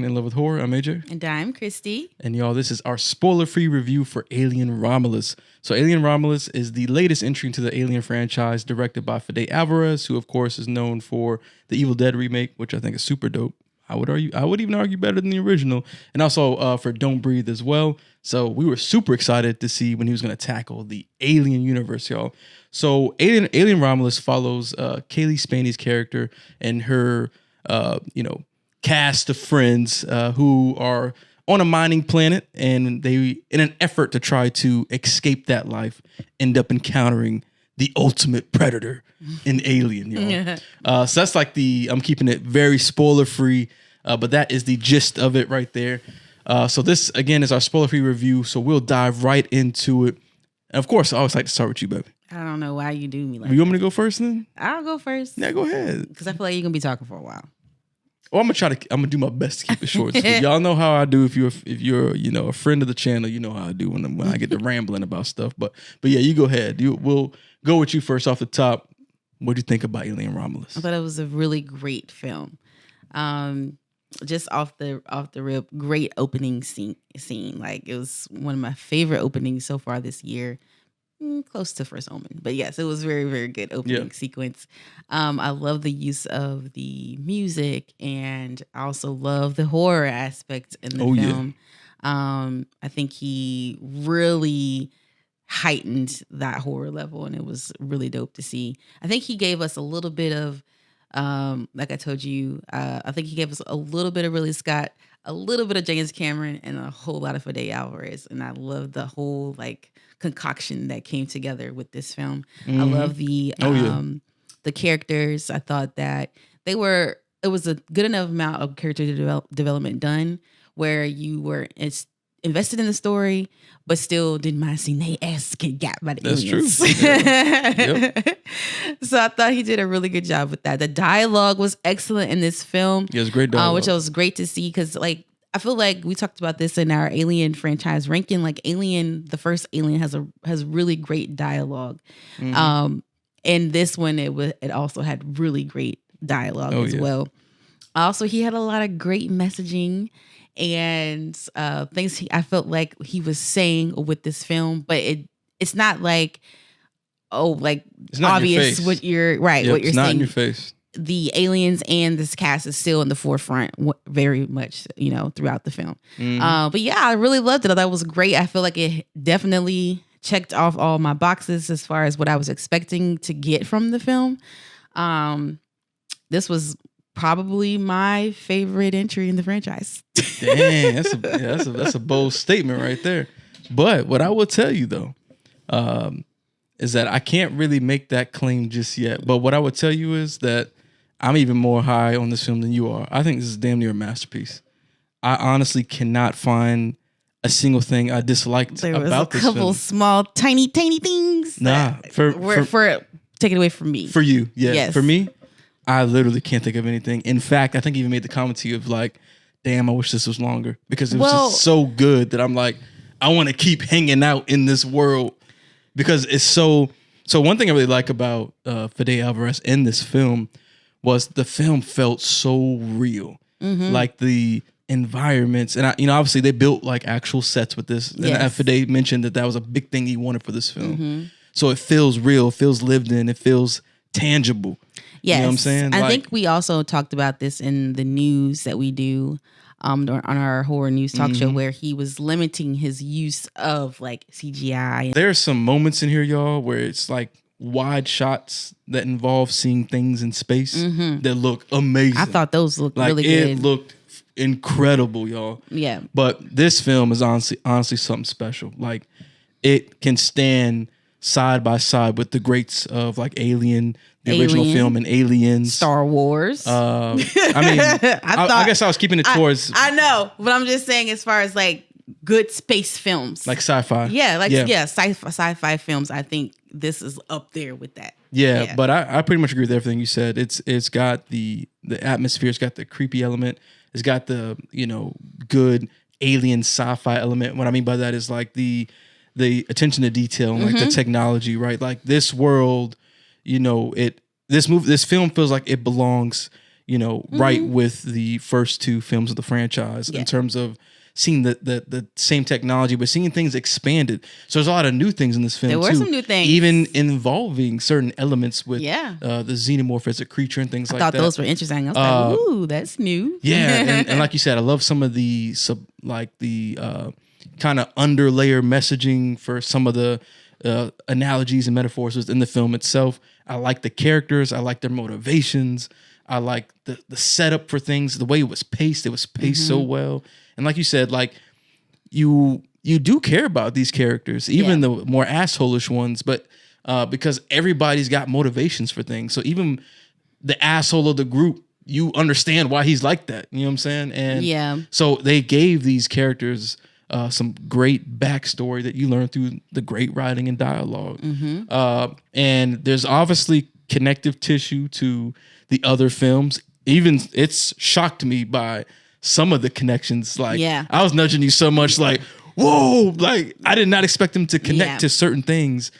In Love with Horror. I'm AJ. And I'm Christy. And y'all, this is our spoiler-free review for Alien Romulus. So Alien Romulus is the latest entry into the Alien franchise, directed by Fede Álvarez, who of course is known for the Evil Dead remake, which I think is super dope. I would even argue better than the original, and also for Don't Breathe as well. So we were super excited to see when he was going to tackle the Alien universe, y'all. So Alien Romulus follows Cailee Speaney's character and her, cast of friends who are on a mining planet, and they, in an effort to try to escape that life, end up encountering the ultimate predator, an alien. So that's like I'm keeping it very spoiler free, but that is the gist of it right there. So this again is our spoiler free review. So we'll dive right into it. And of course, I always like to start with you, baby. I don't know why you do me like You want me to go first then? I'll go first. Yeah, go ahead. Because I feel like you're gonna be talking for a while. Well, I'm gonna do my best to keep it short. Y'all know how I do. If you're a friend of the channel, you know how I do when I get to rambling about stuff. But yeah, you go ahead. We'll go with you first off the top. What do you think about Alien Romulus? I thought it was a really great film. Just off the rip, great opening scene. Like, it was one of my favorite openings so far this year. Close to First Omen, but yes, it was very, very good opening sequence. I love the use of the music, and I also love the horror aspect in the film. I think he really heightened that horror level, and it was really dope to see. I think he gave us a little bit of, like I told you, I think he gave us a little bit of Ridley Scott, a little bit of James Cameron, and a whole lot of Fede Álvarez. And I love the whole concoction that came together with this film. I love the characters. I thought that it was a good enough amount of character development done where you were invested in the story, but still didn't mind seeing they ass get got by the aliens. That's true. Yep. So I thought he did a really good job with that. The dialogue was excellent in this film. Yeah, it was great dialogue. Which was great to see, because I feel like we talked about this in our Alien franchise ranking. Like, the first Alien has really great dialogue. And this one, it also had really great dialogue as well. Also, he had a lot of great messaging and things I felt like he was saying with this film, but it's not like, it's not obvious what you're what you're saying. It's not in your face. The aliens and this cast is still in the forefront very much, throughout the film. But yeah, I really loved it. I thought it was great. I feel like it definitely checked off all my boxes as far as what I was expecting to get from the film. This was probably my favorite entry in the franchise. Dang, that's a bold statement right there. But what I will tell you though, is that I can't really make that claim just yet. But what I would tell you is that I'm even more high on this film than you are. I think this is damn near a masterpiece. I honestly cannot find a single thing I disliked about this film. There was a couple small, tiny things. Nah, for take it away from me. For you, yeah. Yes. For me, I literally can't think of anything. In fact, I think I even made the comment to you of like, damn, I wish this was longer, because it was just so good that I'm like, I want to keep hanging out in this world because it's so. So one thing I really like about Fede Álvarez in this film was the film felt so real. Like the environments, and obviously they built like actual sets with this. Yes. And Fede mentioned that was a big thing he wanted for this film. So it feels real, it feels lived in, it feels tangible. Yes. You know what I'm saying? I think we also talked about this in the news that we do on our horror news talk show, where he was limiting his use of like CGI. There's some moments in here, y'all, where it's like wide shots that involve seeing things in space that look amazing. I thought those looked really good. It looked incredible, y'all. Yeah. But this film is honestly something special. Like, it can stand side by side with the greats of like Alien, the original film, and Aliens, Star Wars. I guess I was keeping it towards. I know, but I'm just saying, as far as like good space films, like sci-fi. Sci-fi films. I think this is up there with that. Yeah. But I pretty much agree with everything you said. It's got the atmosphere. It's got the creepy element. It's got the good alien sci-fi element. What I mean by that is like the attention to detail and like the technology, right? Like this world, this film feels like it belongs, right with the first two films of the franchise in terms of seeing the same technology, but seeing things expanded. So there's a lot of new things in this film. There were some new things, even involving certain elements with the xenomorph as a creature and things like that. I thought those were interesting. I was like, ooh, that's new. Yeah, and like you said, I love some of the kind of underlayer messaging for some of the analogies and metaphors within the film itself. I like the characters. I like their motivations. I like the setup for things, the way it was paced. It was paced so well. And like you said, like you do care about these characters, even the more asshole-ish ones, but because everybody's got motivations for things. So even the asshole of the group, you understand why he's like that. You know what I'm saying? And so they gave these characters some great backstory that you learn through the great writing and dialogue. And there's obviously connective tissue to the other films. Even it's shocked me by some of the connections. Like I was nudging you so much, like, whoa, like I did not expect them to connect to certain things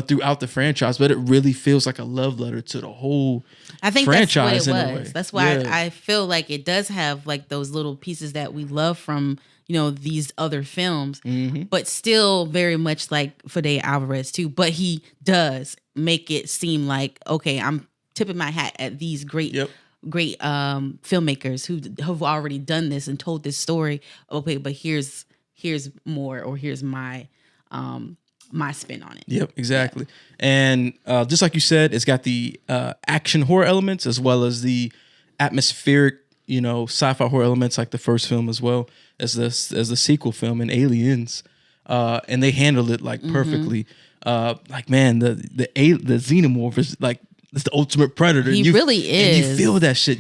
throughout the franchise, but it really feels like a love letter to the whole franchise. That's what it was. That's why I feel like it does have like those little pieces that we love from these other films, but still very much like Fede Álvarez too. But he does make it seem like, okay, I'm tipping my hat at these great filmmakers who have already done this and told this story. Okay, but here's more, or here's my spin on it. Yep, exactly. And just like you said, it's got the action horror elements as well as the atmospheric, sci-fi horror elements, like the first film, as well as the sequel film in Aliens. And they handled it like perfectly. Like, man, the xenomorph is like, it's the ultimate predator. He really is. And you feel that shit.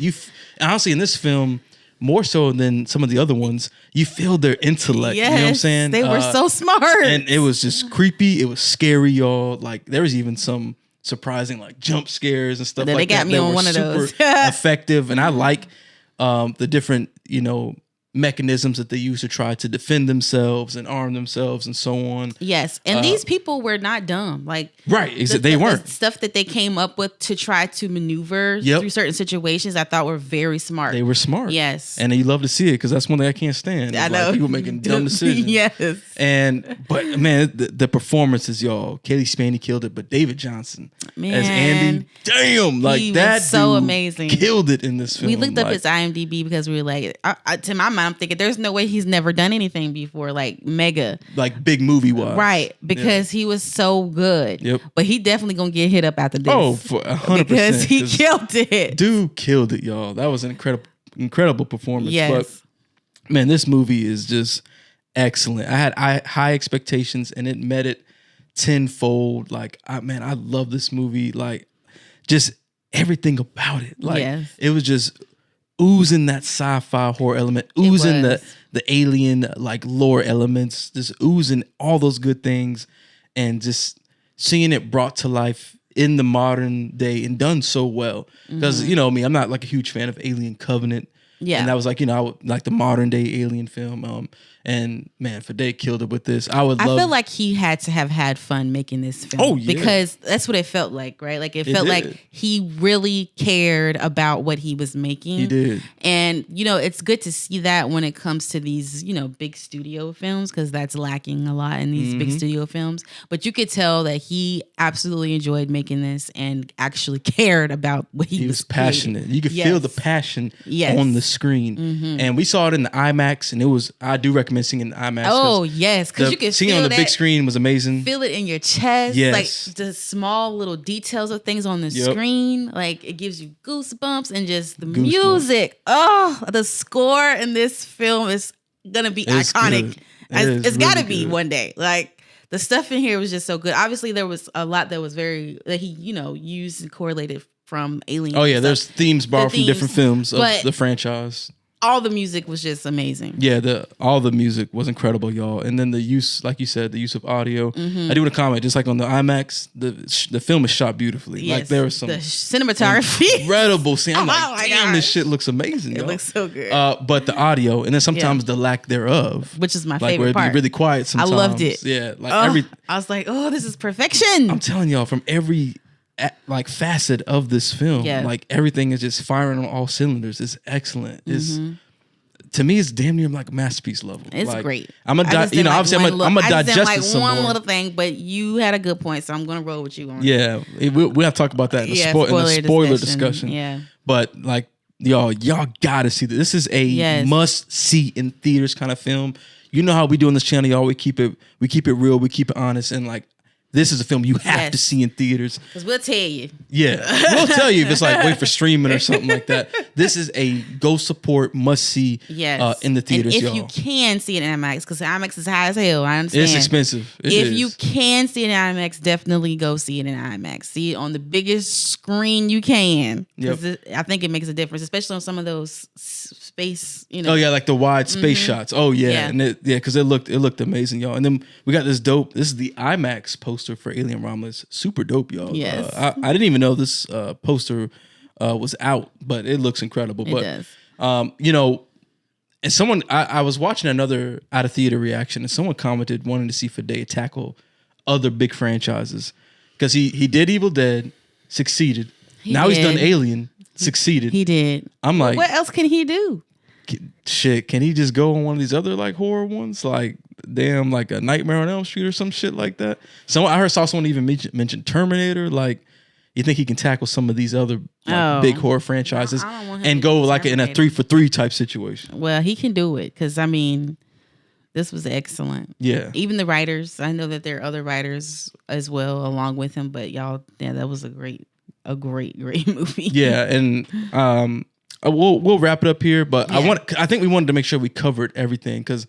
Honestly, in this film, more so than some of the other ones, you feel their intellect. Yes, you know what I'm saying? They were so smart. And it was just creepy. It was scary, y'all. Like, there was even some surprising like jump scares and stuff like that. They got me on one of those. Effective. And I like the different, mechanisms that they use to try to defend themselves and arm themselves and so on. Yes. And these people were not dumb. Like, they weren't. The stuff that they came up with to try to maneuver through certain situations, I thought were very smart. They were smart. Yes. And you love to see it, because that's one thing I can't stand. I know. Like, people making dumb decisions. Yes. But man, the performances, y'all. Cailee Speaney killed it, but David Jonsson as Andy, damn, like he that was so dude amazing. Killed it in this film. We looked up his IMDb because we were like, to my mind, I'm thinking there's no way he's never done anything before, like mega, like big movie wise, right? Because he was so good. Yep. But he definitely gonna get hit up after this. Oh, for 100%. Because he killed it. Dude killed it, y'all. That was an incredible performance. Yes. But man, this movie is just excellent. I had high expectations and it met it tenfold. Like, I love this movie. Like, just everything about it. Like, it was just oozing that sci-fi horror element, oozing the alien like lore elements, just oozing all those good things, and just seeing it brought to life in the modern day and done so well. Because me, I'm not like a huge fan of Alien Covenant. Yeah, and that was like, I would like the modern day Alien film. And man, Fede killed it with this. I feel like he had to have had fun making this film. Oh, yeah. Because that's what it felt like, right? Like it felt like he really cared about what he was making. He did. And, it's good to see that when it comes to these, big studio films, because that's lacking a lot in these big studio films. But you could tell that he absolutely enjoyed making this and actually cared about what he was passionate. creating. You could feel the passion on the screen. And we saw it in the IMAX, and I do recommend seeing in IMAX. Oh yes, because you can seeing feel on the big screen was amazing. Feel it in your chest, like the small little details of things on the screen. Like, it gives you goosebumps, and just the music. Oh, the score in this film is gonna be iconic. It's gotta be one day. Like, the stuff in here was just so good. Obviously, there was a lot that was that he used and correlated from Alien. Oh yeah, there's themes borrowed from different films of the franchise. All the music was just amazing. Yeah, all the music was incredible, y'all. And then the use, like you said, the use of audio. I do want to comment, just like on the IMAX, the film is shot beautifully. Yes, like, there was some the cinematography, incredible scene. I'm like, damn, this shit looks amazing. It looks so good. But the audio, and then sometimes the lack thereof, which is my favorite part. Where it'd be really quiet sometimes. I loved it. Yeah, like I was like, oh, this is perfection. I'm telling y'all, from every like facet of this film. Yeah. Like everything is just firing on all cylinders. It's excellent. It's to me, it's damn near like masterpiece level. It's like, great. I'm obviously I'm gonna digest this some one more. little thing, but you had a good point, so I'm gonna roll with you on. Yeah, we have to talk about that in the spoiler discussion. Yeah, but like y'all gotta see this. This is a must see in theaters kind of film. You know how we do on this channel, y'all. We keep it real, we keep it honest, and like this is a film you have to see in theaters. Because we'll tell you. Yeah, we'll tell you if it's like wait for streaming or something like that. This is a go support, must see in the theaters, and if y'all. you can see it in IMAX, because IMAX is high as hell, I understand. It's expensive. If you can see it in IMAX, definitely go see it in IMAX. See it on the biggest screen you can. Because I think it makes a difference, especially on some of those space, Oh yeah, like the wide space shots. Oh yeah, and because it looked amazing, y'all. And then we got this dope. This is the IMAX poster for Alien Romulus. Super dope, y'all. Yes. I didn't even know this poster was out, but it looks incredible. It does. And someone I was watching another out of theater reaction, and someone commented wanting to see Fede tackle other big franchises because he did Evil Dead, succeeded. He's done Alien, succeeded. He did. I'm like, what else can he do? Shit, can he just go on one of these other like horror ones, like damn, like a Nightmare on Elm Street or some shit like that? I saw someone even mention Terminator. Like, you think he can tackle some of these other big horror franchises and go like in a 3-for-3 type situation? Well, he can do it because I mean, this was excellent. Yeah, even the writers. I know that there are other writers as well along with him, but y'all, that was a great movie. Yeah, and we'll wrap it up here, but I think we wanted to make sure we covered everything because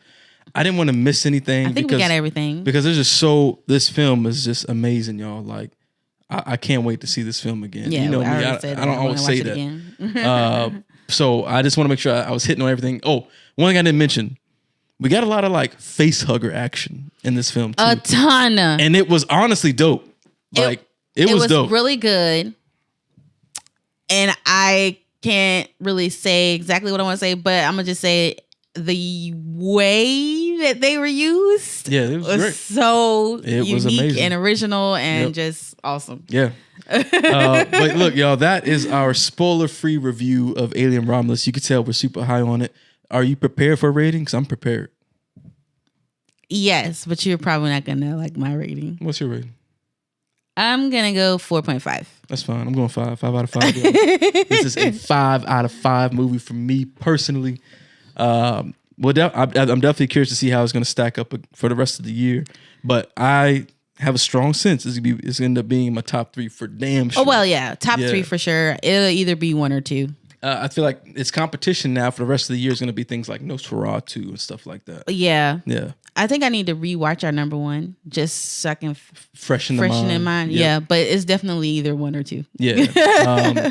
I didn't want to miss anything. I think we got everything because there's just this film is just amazing, y'all. Like I can't wait to see this film again. Yeah, you know me, I don't always say that. So I just want to make sure I was hitting on everything. Oh, one thing I didn't mention. We got a lot of like face hugger action in this film too. A ton. And it was honestly dope. Like it was dope. Really good. And I can't really say exactly what I want to say, but I'm gonna just say the way that they were used it was great. So unique was amazing and original and just awesome. Yeah. But look, y'all, that is our spoiler-free review of Alien Romulus. You can tell we're super high on it. Are you prepared for ratings? I'm prepared. Yes, but you're probably not gonna like my rating. What's your rating? I'm gonna go 4.5. That's fine. I'm going 5 out of 5. This is a 5 out of 5 movie for me personally. I'm definitely curious to see how it's going to stack up for the rest of the year. But I have a strong sense it's going to end up being in my top 3 for damn sure. Oh well, yeah, top 3 for sure. It'll either be 1 or 2. I feel like it's competition now for the rest of the year is going to be things like Nosferatu and stuff like that. Yeah. Yeah. I think I need to rewatch our number 1 just so I can freshen in mind. Yep. Yeah, but it's definitely either 1 or 2. Yeah.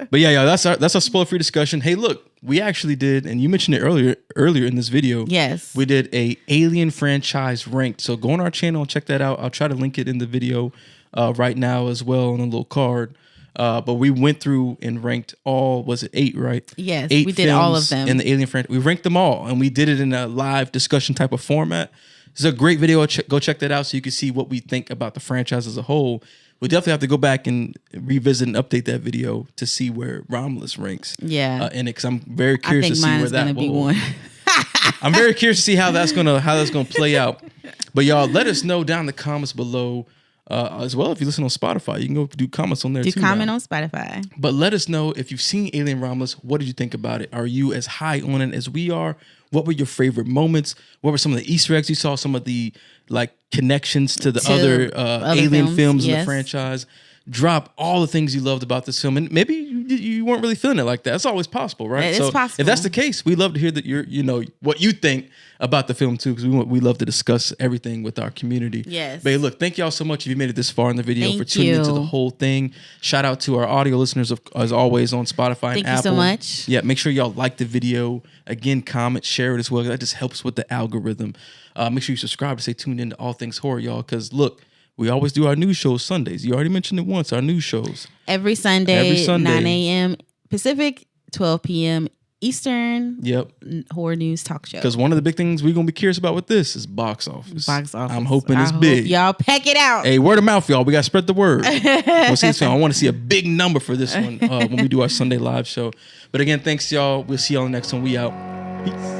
But yeah, that's our spoiler-free discussion. Hey, look, we actually did, and you mentioned it earlier in this video. Yes. We did a Alien franchise ranked. So go on our channel and check that out. I'll try to link it in the video right now as well on a little card. But we went through and ranked all, was it 8, right? Yes, 8 we did all of them. In the Alien franchise. We ranked them all, and we did it in a live discussion type of format. It's a great video. Go check that out so you can see what we think about the franchise as a whole. We definitely have to go back and revisit and update that video to see where Romulus ranks. Yeah. In it, because I'm very curious to see where that will be 1. I'm very curious to see how that's gonna play out. But y'all, let us know down in the comments below. As well, if you listen on Spotify, you can go do comments on there too. Comment on Spotify. But let us know if you've seen Alien Romulus. What did you think about it? Are you as high on it as we are? What were your favorite moments? What were some of the Easter eggs you saw? Some of the like connections to the other Alien films in the franchise. Drop all the things you loved about this film, and maybe you weren't really feeling it like that. It's always possible, right? It's possible. If that's the case, we love to hear that what you think about the film too, because we love to discuss everything with our community. Yes. But hey, look, thank y'all so much if you made it this far in the video for tuning into the whole thing. Shout out to our audio listeners as always on Spotify and Apple. Thank you so much. Yeah, make sure y'all like the video. Again, comment, share it as well. That just helps with the algorithm. Make sure you subscribe to stay tuned into all things horror, y'all. Because look, we always do our news shows Sundays. You already mentioned it once, our news shows. Every Sunday. 9 a.m. Pacific, 12 p.m. Eastern Yep. horror news talk show. Because one of the big things we're gonna be curious about with this is box office. Box office. I'm hoping it's hope big. y'all pack it out. Hey, word of mouth, y'all. We gotta spread the word. We'll see this film. I want to see a big number for this one when we do our Sunday live show. But again, thanks y'all. We'll see y'all next one. We out. Peace.